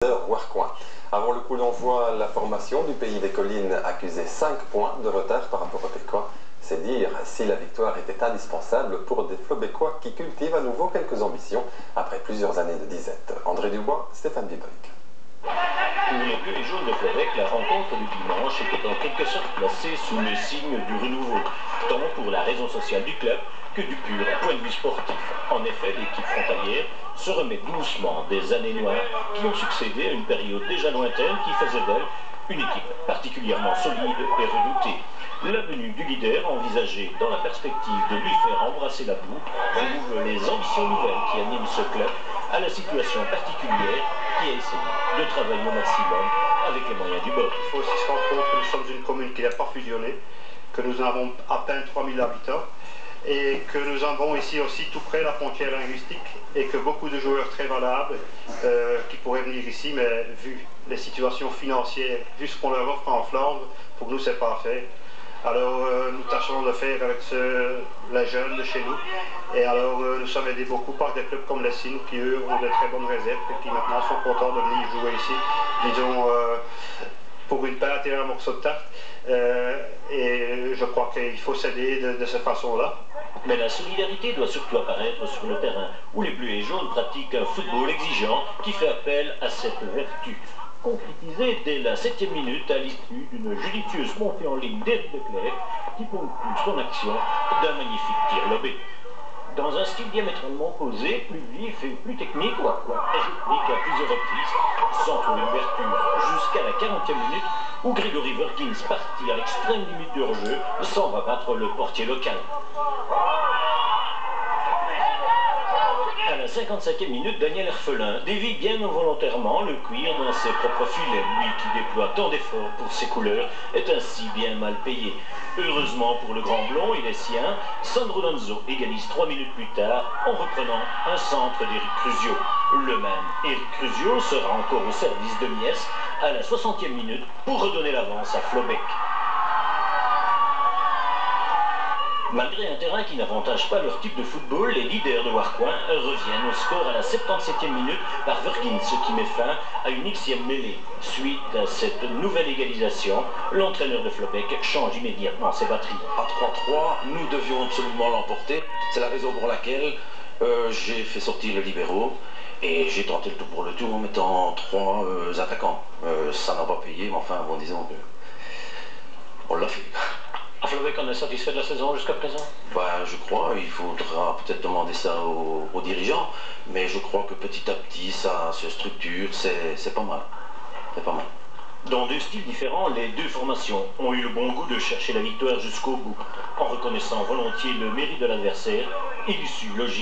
Warcoing. Avant le coup d'envoi, la formation du Pays des Collines accusait 5 points de retard par rapport aux Pécois. C'est dire si la victoire était indispensable pour des Flobécois qui cultivent à nouveau quelques ambitions après plusieurs années de disette. André Dubois, Stéphane Bibolic. Pour les Bleus et Jaunes de Flobéc, la rencontre du dimanche était en quelque sorte placée sous le signe du renouveau, tant pour la raison sociale du club que du pur point de vue sportif. En effet, l'équipe frontalière se remet doucement des années noires qui ont succédé à une période déjà lointaine qui faisait d'elle une équipe particulièrement solide et redoutée. La venue du leader, envisagée dans la perspective de lui faire embrasser la boue, prouve les ambitions nouvelles qui animent ce club à la situation particulière qui a essayé de travailler au maximum avec les moyens du bord. Il faut aussi se rendre compte que nous sommes une commune qui n'est pas fusionnée, que nous avons à peine 3000 habitants et que nous avons ici aussi tout près la frontière linguistique et que beaucoup de joueurs très valables qui pourraient venir ici, mais vu les situations financières, vu ce qu'on leur offre en Flandre, pour nous c'est pas à faire. Alors nous tâchons de faire avec les jeunes de chez nous et alors nous sommes aidés beaucoup par des clubs comme les Signes qui eux ont de très bonnes réserves et qui maintenant sont contents de venir jouer ici, disons pour une pâte et un morceau de tarte et je crois qu'il faut s'aider de cette façon-là. Mais la solidarité doit surtout apparaître sur le terrain où les Bleus et Jaunes pratiquent un football exigeant qui fait appel à cette vertu. Concrétisée dès la 7e minute à l'issue d'une judicieuse montée en ligne d'Éric Leclerc qui ponctue son action d'un magnifique tir lobé. Dans un style diamétralement opposé, plus vif et plus technique, Warcoing réplique à plusieurs reprises sans trouver l'ouverture jusqu'à la 40e minute où Grégory Vergins, parti à l'extrême limite du hors-jeu, s'en va battre le portier local. À la 55e minute, Daniel Herfelin dévie bien involontairement le cuir dans ses propres filets. Lui qui déploie tant d'efforts pour ses couleurs est ainsi bien mal payé. Heureusement pour le grand blond et les siens, Sandro Lonzo égalise 3 minutes plus tard en reprenant un centre d'Éric Cruzio. Le même Éric Cruzio sera encore au service de Mies à la 60e minute pour redonner l'avance à Flobéc. Malgré un terrain qui n'avantage pas leur type de football, les leaders de Warcoing reviennent au score à la 77e minute par Vergins, ce qui met fin à une xème mêlée. Suite à cette nouvelle égalisation, l'entraîneur de Flobéc change immédiatement ses batteries. À 3-3, nous devions absolument l'emporter. C'est la raison pour laquelle j'ai fait sortir le libéraux et j'ai tenté le tout pour le tout en mettant 3 attaquants. Ça n'a pas payé, mais enfin, bon, disons que on l'a fait. À Flobéc, on est satisfait de la saison jusqu'à présent? Je crois, il faudra peut-être demander ça aux dirigeants, mais je crois que petit à petit ça se structure, c'est pas mal. C'est pas mal. Dans deux styles différents, les deux formations ont eu le bon goût de chercher la victoire jusqu'au bout, en reconnaissant volontiers le mérite de l'adversaire et l'issue logique.